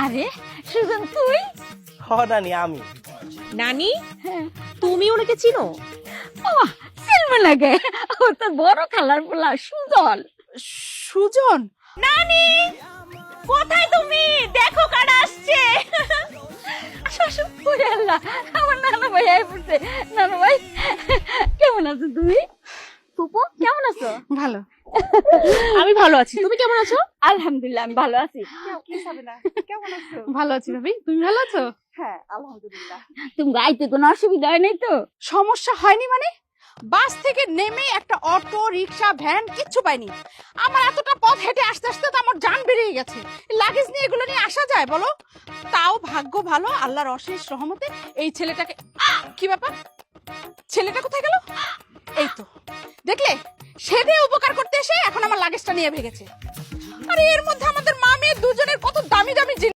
আরে সুজন তুই? নানি আমি। নানি তুমি ওনাকে চিনো? ও চিনবে লাগে, ও তো বড় খালার পোলা সুজন। সুজন? নানি কোথায় তুমি? দেখো কারা আসছে। ওরে আল্লাহ, আমার নানা ভাই আই পড়ছে। নানা ভাই কেমন আছো তুমি? ফুপু কেমন আছো? ভালো। আমি ভালো আছি, তুমি কেমন আছো? আলহামদুলিল্লাহ আমি ভালো আছি। কেমন আছো? ভালো আছি ভাবি, তুমি ভালো আছো? হ্যাঁ আলহামদুলিল্লাহ। তুমি গাইতে কোনো অসুবিধা হয় নাই তো? সমস্যা হয়নি মানে? বাস থেকে নেমে একটা অটো রিক্সা ভ্যান কিচ্ছু পাইনি। আমার এতটা পথ হেঁটে আসতে আসতে তো আমার জান বেরিয়ে গেছে। লাগেজ নিয়ে এগুলো নিয়ে আসা যায় বলো? তাও ভাগ্য ভালো, আল্লাহর অশেষ রহমতে এই ছেলেটাকে। কি ব্যাপার, ছেলেটা কোথায় গেল? এই তো দেখলে, সেদে উপকার করতে এসে এখন আমার লাগেজটা নিয়ে ভেগেছে। আরে এর মধ্যে আমাদের মা মেয়ে দুজনের কত দামি দামি জিনিস